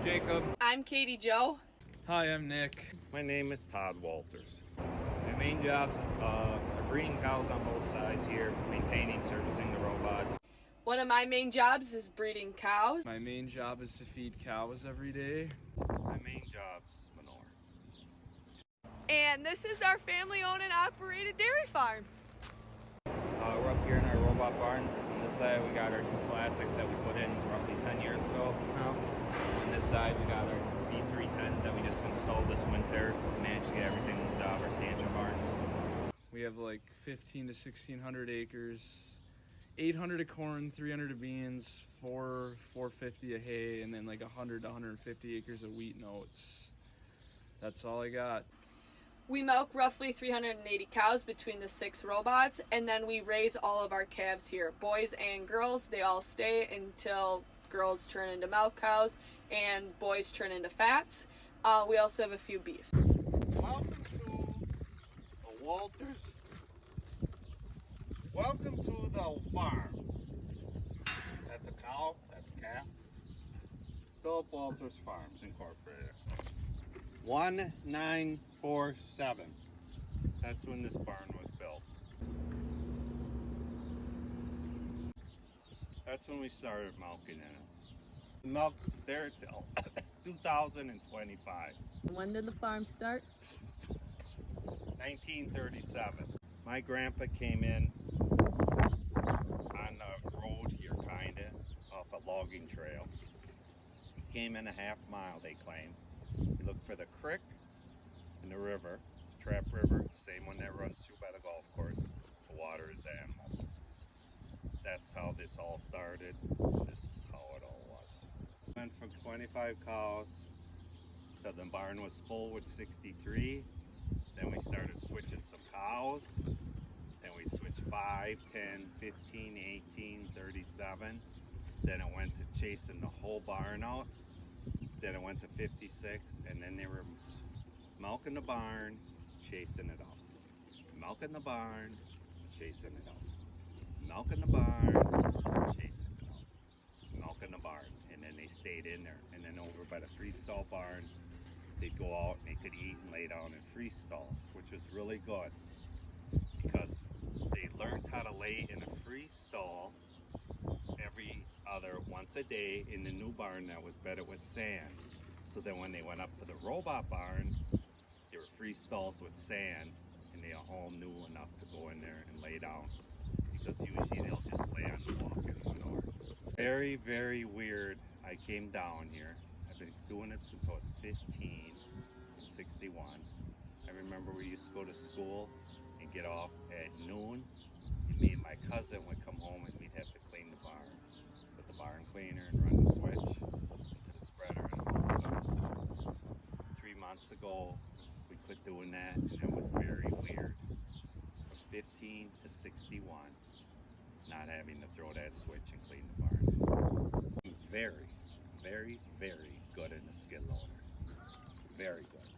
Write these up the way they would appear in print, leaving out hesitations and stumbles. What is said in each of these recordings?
Jacob. I'm Katie Joe. Hi, I'm Nick. My name is Todd Walters. My main jobs are breeding cows on both sides here, maintaining, servicing the robots. One of my main jobs is breeding cows. My main job is to feed cows every day. My main job's manure. And this is our family-owned and operated dairy farm. We're up here in our robot barn. On this side, we got our two classics that we put in roughly 10 years ago now. On this side, we got our V310s that we just installed this winter. We managed to get everything moved out of our stanchion barns. We have like 15 to 1600 acres, 800 of corn, 300 of beans, 450 of hay, and then like 100 to 150 acres of wheat and oats. That's all I got. We milk roughly 380 cows between the 6 robots, and then we raise all of our calves here. Boys and girls, they all stay until girls turn into milk cows and boys turn into fats. We also have a few beef. Welcome to the Walters. Welcome to the farm. That's a cow, that's a calf. Philip Walters Farms Incorporated. 1947. That's when this barn was built. That's when we started milking in it. We milked there till 2025. When did the farm start? 1937. My grandpa came in on the road here, kinda, off a logging trail. He came in a half mile, they claim. He looked for the creek and the river, the Trap River, same one that runs through by the golf course. The water is animals. That's how this all started. This is how it all was. Went from 25 cows till the barn was full with 63. Then we started switching some cows. Then we switched 5, 10, 15, 18, 37. Then it went to chasing the whole barn out. Then it went to 56, and then they were milking the barn, chasing it out. Milking the barn, chasing it out. Milking the barn, chasing it out. Milking the barn, and then they stayed in there. And then over by the freestall barn, they'd go out and they could eat and lay down in freestalls, which was really good because they learned how to lay in a freestall once a day in the new barn that was bedded with sand. So then when they went up to the robot barn, there were free stalls with sand, and they all knew enough to go in there and lay down, because usually they'll just lay on the walk in manure. Very, very weird. I came down here. I've been doing it since I was 15, 61. I remember we used to go to school and get off at noon. Me and my cousin would come home and we'd have to clean the barn. Put the barn cleaner and run the switch into the spreader and hook it up. 3 months ago, we quit doing that, and it was very weird. From 15 to 61, not having to throw that switch and clean the barn. Very, very, very good in the skid loader. Very good.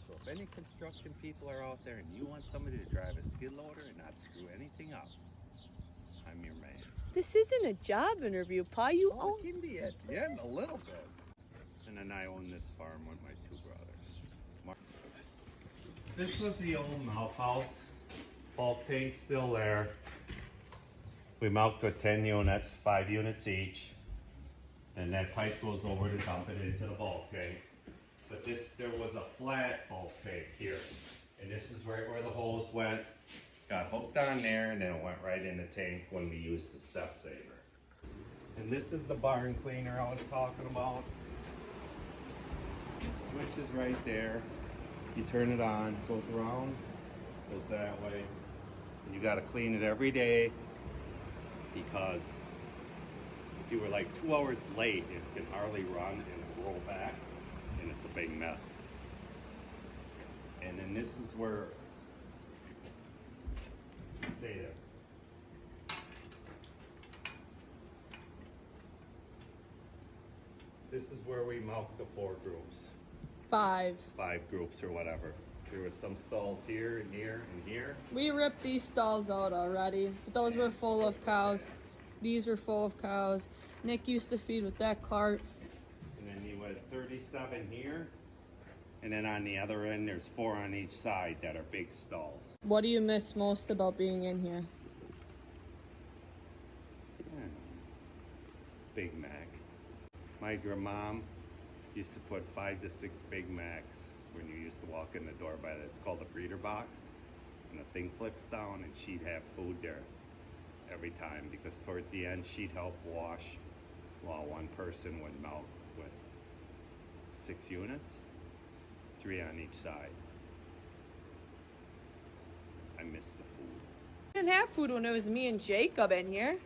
So if any construction people are out there and you want somebody to drive a skid loader and not screw anything up, I'm your man. This isn't a job interview, Pa. You Oh, own... it can be at the end a little bit. And then I own this farm with my 2 brothers. This was the old milk house. Bulk tank's still there. We milked with 10 units, 5 units each. And that pipe goes over to dump it into the bulk tank. But there was a flat bulk tank here. And this is right where the hose went. Got hooked on there, and then it went right in the tank when we used the step saver. And this is the barn cleaner I was talking about. Switch is right there. You turn it on, goes around, goes that way. And you gotta clean it every day, because if you were like 2 hours late, it can hardly run and roll back, and it's a big mess. And then this is where, stay there. This is where we milk the 4 groups. 5. 5 groups or whatever. There was some stalls here and here and here. We ripped these stalls out already, but those were full of cows. These were full of cows. Nick used to feed with that cart. And then you would 37 here, and then on the other end, there's 4 on each side that are big stalls. What do you miss most about being in here? Big Mac. My grandmom used to put 5 to 6 Big Macs when you used to walk in the door by that. It's called a breeder box, and the thing flips down, and she'd have food there every time, because towards the end she'd help wash while one person would milk with 6 units, 3 on each side. I miss the food. I didn't have food when it was me and Jacob in here.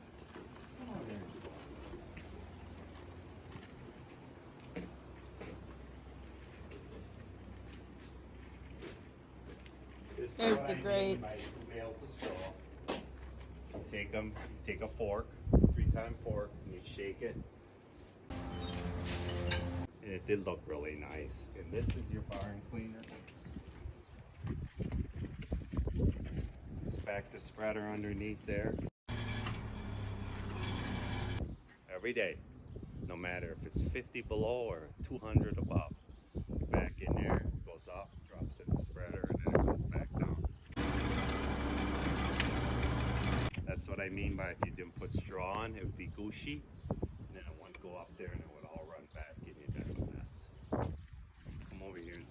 This is There's what the I mean grates. by 2 bales of straw. You take them, you take a fork, 3-time fork, and you shake it. And it did look really nice. And this is your barn cleaner. Back the spreader underneath there. Every day, no matter if it's 50 below or 200 above. Back in there, goes up, drops in the spreader, and then it goes back down. That's what I mean by if you didn't put straw on, it would be gushy. And then it wouldn't go up there and it would all run back and you'd have a mess. Come over here.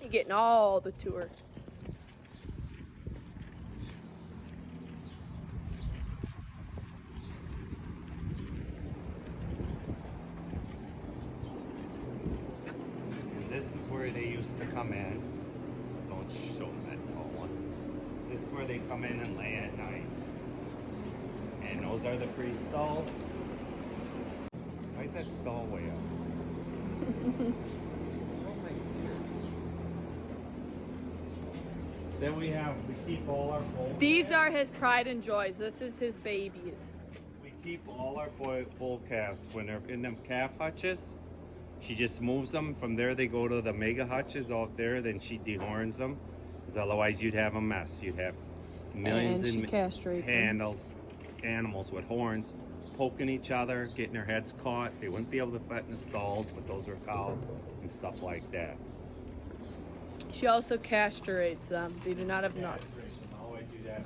You're getting all the tour. And this is where they used to come in. Don't show them that tall one. This is where they come in and lay at night. And those are the free stalls. Why is that stall way up? Then we keep all our bull These calves. are his pride and joys. This is his babies. We keep all our bull calves when they're in them calf hutches. She just moves them. From there they go to the mega hutches out there. Then she dehorns them. Because otherwise you'd have a mess. You'd have millions And she and castrates them. animals with horns poking each other, getting their heads caught. They wouldn't be able to fit in the stalls, but those are cows and stuff like that. She also castrates them. They do not have nuts. Always do that.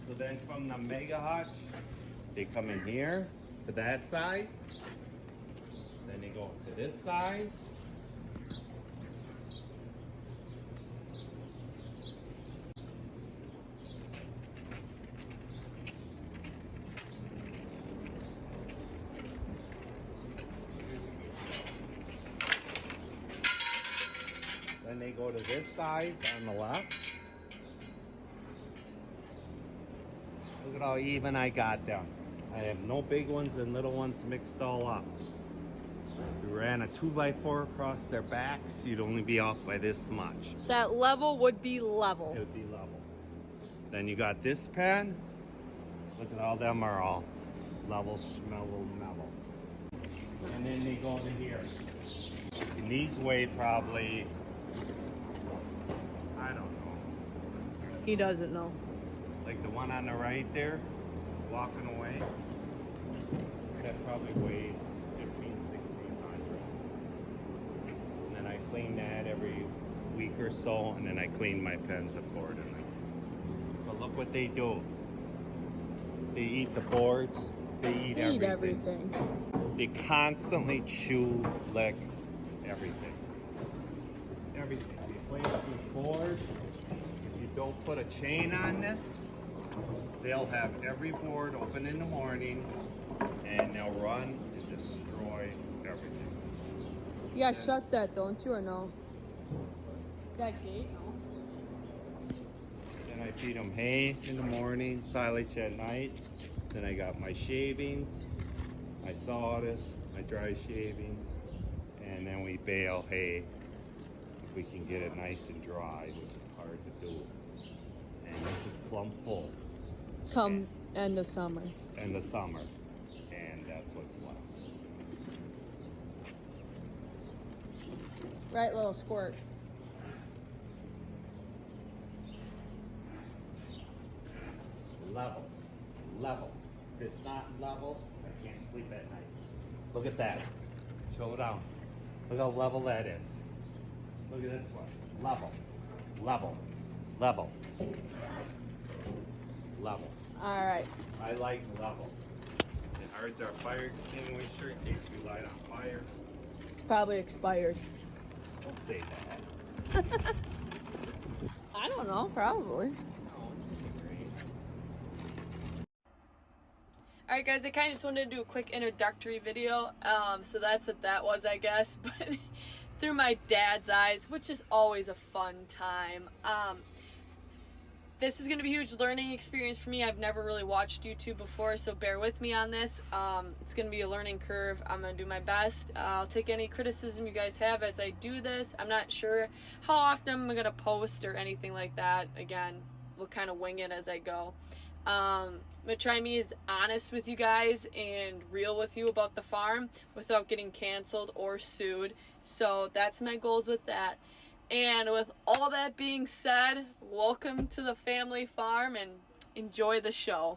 So then from the mega hutch, they come in here to that size. Then they go to this size. Then they go to this size on the left. Look at how even I got them. I have no big ones and little ones mixed all up. If you ran a 2x4 across their backs, you'd only be off by this much. That level would be level. It would be level. Then you got this pen. Look at all them are all level, mellow. And then they go to here. And these weigh probably, I don't know, He doesn't know. like the one on the right there, walking away. That probably weighs 1,500-1,600. And then I clean that every week or so, and then I clean my pens accordingly. But look what they do. They eat the boards. They eat They eat everything. They constantly chew, lick everything. Everything. They play with this board. If you don't put a chain on this, they'll have every board open in the morning and they'll run and destroy everything. You gotta shut that, don't you, or no? That gate, no. Then I feed them hay in the morning, silage at night. Then I got my shavings, my sawdust, my dry shavings, and then we bale hay if we can get it nice and dry, which is hard to do. And this is plumb full Come end of summer. in the summer, and that's what's left. Right, little squirt. Level. level. If it's not level, I can't sleep at night. Look at that. Slow down. Look how level that is. Look at this one. Level. Level. Level. Level. All right. I like level. And ours are fire extinguisher in case we light on fire. It's probably expired. Don't say that. I don't know, probably. No, it's great. Alright guys, I kind of just wanted to do a quick introductory video, so that's what that was, I guess, but through my dad's eyes, which is always a fun time. This is going to be a huge learning experience for me. I've never really watched YouTube before, so bear with me on this. It's going to be a learning curve. I'm going to do my best. I'll take any criticism you guys have as I do this. I'm not sure how often I'm going to post or anything like that. Again, we'll kind of wing it as I go. I'm going to try and be as honest with you guys and real with you about the farm without getting canceled or sued. So that's my goals with that. And with all that being said, welcome to the family farm and enjoy the show.